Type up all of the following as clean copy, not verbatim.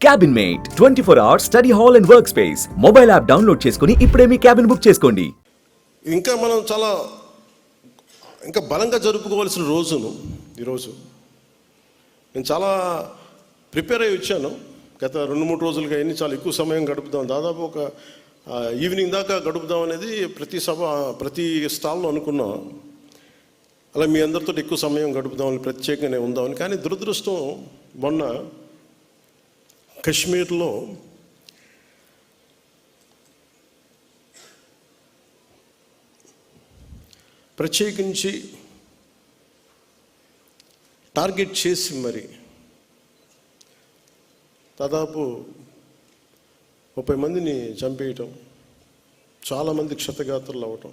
Cabin mate 24 hours study hall and work space mobile app download చేసుకుని ఇప్పుడే మీ cabin book చేసుకోండి. ఇంకా మనం చాలా బలంగా జరుపుకోవాల్సిన రోజును ఈరోజు నేను చాలా ప్రిపేర్ అయ్యి వచ్చాను. గత 2-3 రోజులుగా చాలా ఎక్కువ సమయం గడుపుదాం, దాదాపు ఒక ఈవినింగ్ దాకా గడుపుదాం అనేది ప్రతి స్టాల్లో అనుకున్నాం. అలా మీ అందరితో ఎక్కువ సమయం గడుపుదామని ప్రత్యేకంగానే ఉందామని. కానీ దురదృష్టం మొన్న కశ్మీర్లో ప్రత్యేకించి టార్గెట్ చేసి మరి దాదాపు 30 మందిని చంపేయటం, చాలామంది క్షతగాత్రులు అవ్వటం,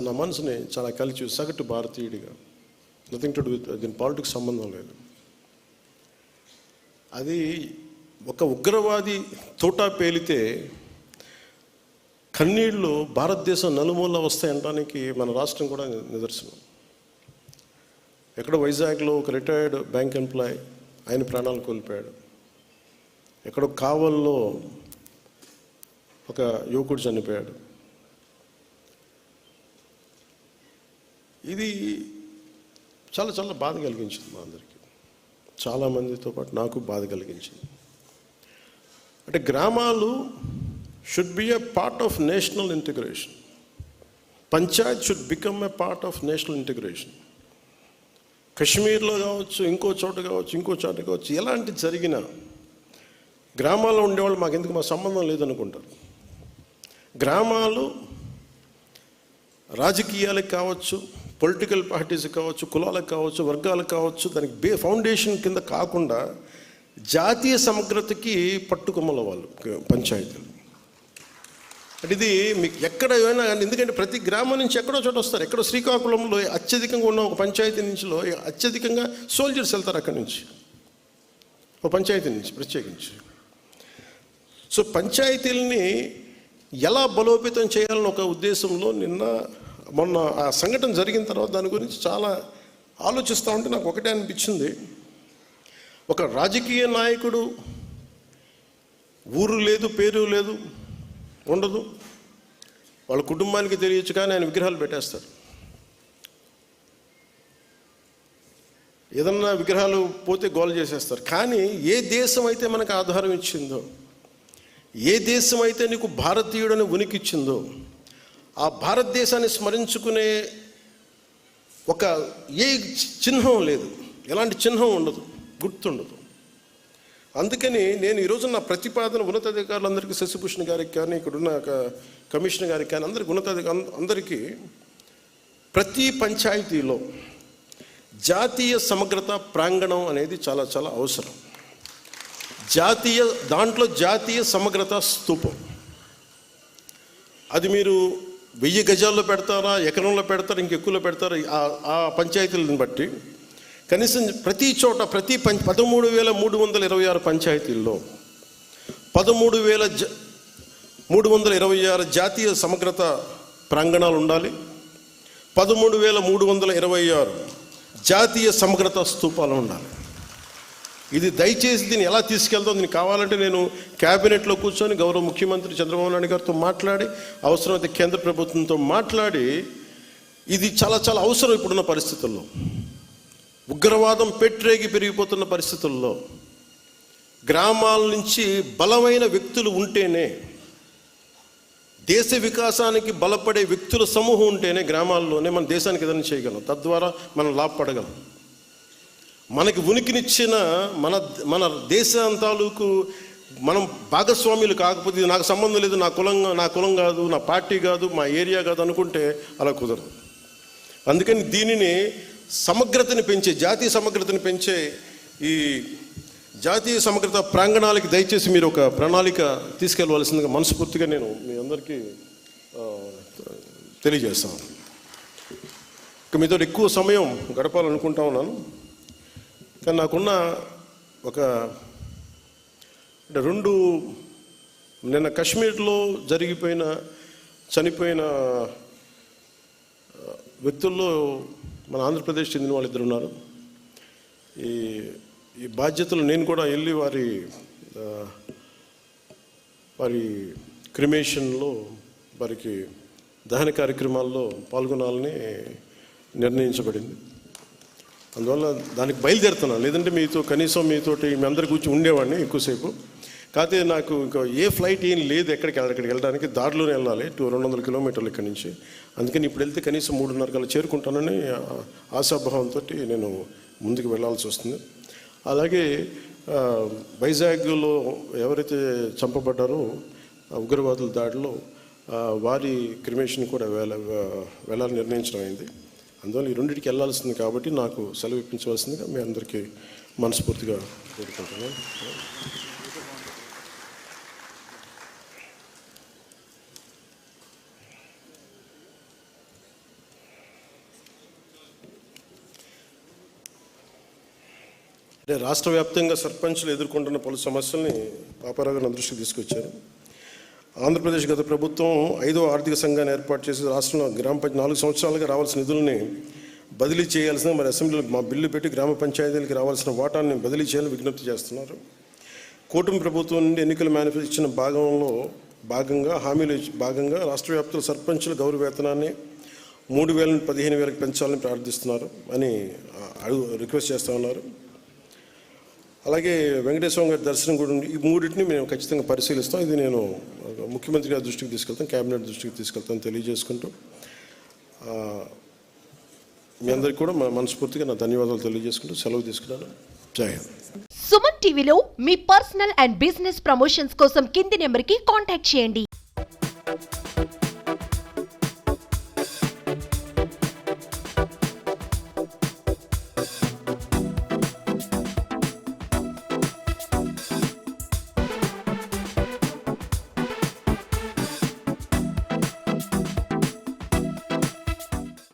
నా మనసుని చాలా కలిసి సగటు భారతీయుడిగా, నథింగ్ టు డూ విత్ దీని పాలిటిక్స్ సంబంధం లేదు. అది ఒక ఉగ్రవాది తోటా పేలితే కన్నీళ్ళు భారతదేశం నలుమూల వస్తాయనడానికి మన రాష్ట్రం కూడా నిదర్శనం. ఎక్కడో వైజాగ్లో ఒక రిటైర్డ్ బ్యాంక్ ఎంప్లాయ్ ఆయన ప్రాణాలు కోల్పోయాడు. ఎక్కడో కావల్లో ఒక యువకుడు చనిపోయాడు. ఇది చాలా చాలా బాధ కలిగించింది మా అందరికీ, చాలామందితో పాటు నాకు బాధ కలిగించింది. అంటే గ్రామాలు should be a part of national integration. Panchayat should become a part of national integration. కశ్మీర్లో కావచ్చు, ఇంకో చోట కావచ్చు, ఎలాంటి జరిగినా గ్రామాల్లో ఉండేవాళ్ళు మాకెందుకు, మా సంబంధం లేదనుకుంటారు. గ్రామాలు రాజకీయాలకు కావచ్చు, పొలిటికల్ పార్టీస్ కావచ్చు, కులాలకు కావచ్చు, వర్గాలకు కావచ్చు, దానికి ఫౌండేషన్ కింద కాకుండా జాతీయ సమగ్రతకి పట్టుకొమ్మల వాళ్ళు పంచాయతీలు. అంటే ఇది మీకు ఎక్కడ ఏమైనా కానీ, ఎందుకంటే ప్రతి గ్రామం నుంచి ఎక్కడో చోట వస్తారు. ఎక్కడో శ్రీకాకుళంలో అత్యధికంగా ఉన్న ఒక పంచాయతీ నుంచిలో అత్యధికంగా సోల్జర్స్ వెళ్తారు అక్కడి నుంచి, ఒక పంచాయతీ నుంచి ప్రత్యేకించి. సో పంచాయతీలని ఎలా బలోపేతం చేయాలని ఒక ఉద్దేశంలో మొన్న ఆ సంఘటన జరిగిన తర్వాత దాని గురించి చాలా ఆలోచిస్తూ ఉంటే నాకు ఒకటే అనిపించింది. ఒక రాజకీయ నాయకుడు ఊరు లేదు, పేరు లేదు, ఉండదు, వాళ్ళ కుటుంబానికి తెలియచ్చు, కానీ ఆయన విగ్రహాలు పెట్టేస్తారు. ఏదన్నా విగ్రహాలు పోతే గోల్ చేసేస్తారు. కానీ ఏ దేశం అయితే మనకు ఆధారం ఇచ్చిందో, ఏ దేశం అయితే నీకు భారతీయుడని ఉనికి ఇచ్చిందో, ఆ భారతదేశాన్ని స్మరించుకునే ఒక ఏ చిహ్నం లేదు, ఎలాంటి చిహ్నం ఉండదు, గుర్తుండదు. అందుకని నేను ఈరోజు నా ప్రతిపాదన ఉన్నతాధికారులందరికీ, శశిభూషణ్ గారికి కానీ, ఇక్కడున్న కమిషనర్ గారికి కానీ, అందరికీ అందరికీ ప్రతి పంచాయతీలో జాతీయ సమగ్రత ప్రాంగణం అనేది చాలా చాలా అవసరం. దాంట్లో జాతీయ సమగ్రత స్తూపం, అది మీరు 1000 గజాల్లో పెడతారా, ఎకరంలో పెడతారా, ఇంకెక్కువలో పెడతారా, ఆ పంచాయతీలను బట్టి కనీసం ప్రతి చోట 13,326 పంచాయతీల్లో 13,326 జాతీయ సమగ్రత ప్రాంగణాలు ఉండాలి. 13,326 జాతీయ సమగ్రత స్తూపాలు ఉండాలి. ఇది దయచేసి దీన్ని ఎలా తీసుకెళ్తాం, దీనికి కావాలంటే నేను క్యాబినెట్లో కూర్చొని గౌరవ ముఖ్యమంత్రి చంద్రబాబు నాయుడు గారితో మాట్లాడి, అవసరమైతే కేంద్ర ప్రభుత్వంతో మాట్లాడి, ఇది చాలా చాలా అవసరం. ఇప్పుడున్న పరిస్థితుల్లో, ఉగ్రవాదం పెట్రేగి పెరిగిపోతున్న పరిస్థితుల్లో, గ్రామాల నుంచి బలమైన వ్యక్తులు ఉంటేనే, దేశ వికాసానికి బలపడే వ్యక్తుల సమూహం ఉంటేనే గ్రామాల్లోనే మన దేశానికి ఏదైనా చేయగలం, తద్వారా మనం లాభపడగలం. మనకి ఉనికినిచ్చిన మన దేశం తాలూకు మనం భాగస్వామ్యులు కాకపోతే, ఇది నాకు సంబంధం లేదు, నా కులం కాదు, నా పార్టీ కాదు, మా ఏరియా కాదు అనుకుంటే అలా కుదరదు. అందుకని దీనిని సమగ్రతని పెంచే, జాతీయ సమగ్రతని పెంచే ఈ జాతీయ సమగ్రత ప్రాంగణాలకి దయచేసి మీరు ఒక ప్రణాళిక తీసుకెళ్ళవలసిందిగా మనస్ఫూర్తిగా నేను మీ అందరికీ తెలియజేస్తాను. ఇక మీతో ఎక్కువ సమయం గడపాలనుకుంటా ఉన్నాను. కానీ నాకున్న ఒక 2 నిన్న కశ్మీర్లో చనిపోయిన వ్యక్తుల్లో మన ఆంధ్రప్రదేశ్ చెందిన వాళ్ళు 2 ఉన్నారు. ఈ బాధ్యతలు నేను కూడా వెళ్ళి వారి వారి క్రిమేషన్లో వారికి దహన కార్యక్రమాల్లో పాల్గొనాలని నిర్ణయించబడింది. అందువల్ల దానికి బయలుదేరుతున్నాను, లేదంటే మీతోటి మీ అందరి కూర్చొని ఉండేవాడిని ఎక్కువసేపు. కాకపోతే నాకు ఇంకా ఏ ఫ్లైట్ ఏం లేదు ఎక్కడికి వెళ్ళడానికి, దారిలోనే వెళ్ళాలి 200 కిలోమీటర్లు ఇక్కడి నుంచి. అందుకని ఇప్పుడు వెళ్తే కనీసం 3:30 కల్లా చేరుకుంటానని ఆశాభావంతో నేను ముందుకు వెళ్ళాల్సి వస్తుంది. అలాగే వైజాగ్లో ఎవరైతే చంపబడ్డారో ఉగ్రవాదుల దాడిలో వారి క్రిమేషన్ కూడా వెళ్ళాలని నిర్ణయించడం అయింది. అందువల్ల ఈ రెండింటికి వెళ్ళాల్సింది కాబట్టి నాకు సెలవు ఇప్పించవలసిందిగా మీ అందరికీ మనస్ఫూర్తిగా కోరుకుంటున్నాను. అంటే రాష్ట్ర వ్యాప్తంగా సర్పంచులు ఎదుర్కొంటున్న పలు సమస్యల్ని పాపారావు గారు నా దృష్టికి తీసుకొచ్చారు. ఆంధ్రప్రదేశ్ గత ప్రభుత్వం 5వ ఆర్థిక సంఘాన్ని ఏర్పాటు చేసి రాష్ట్రంలో గ్రామ పంచాయతీ 4 సంవత్సరాలుగా రావాల్సిన నిధులని బదిలీ చేయాల్సిన, మరి అసెంబ్లీలో మా బిల్లు పెట్టి గ్రామ పంచాయతీలకు రావాల్సిన వాటాన్ని బదిలీ చేయాలని విజ్ఞప్తి చేస్తున్నారు. కూటమి ప్రభుత్వం నుండి ఎన్నికల మేనిఫెస్టో ఇచ్చిన భాగంగా రాష్ట్ర వ్యాప్తంగా సర్పంచుల గౌరవ వేతనాన్ని 3,000 నుండి 15,000కి పెంచాలని ప్రార్థిస్తున్నారు అని రిక్వెస్ట్ చేస్తూ ఉన్నారు. అలాగే వెంకటేశ్వర గారి దర్శనం కూడా ఉంది. ఈ మూడింటిని మేము ఖచ్చితంగా పరిశీలిస్తాం. ఇది నేను ముఖ్యమంత్రి గారి దృష్టికి తీసుకెళ్తాను, కేబినెట్ దృష్టికి తీసుకెళ్తాను తెలియజేసుకుంటూ మీ అందరికీ కూడా మనస్ఫూర్తిగా నా ధన్యవాదాలు తెలియజేసుకుంటూ సెలవు తీసుకున్నాను. జై హింద్. సుమన్ టీవీలో మీ పర్సనల్ అండ్ బిజినెస్ ప్రమోషన్స్ కోసం కింది నెంబర్కి కాంటాక్ట్ చేయండి.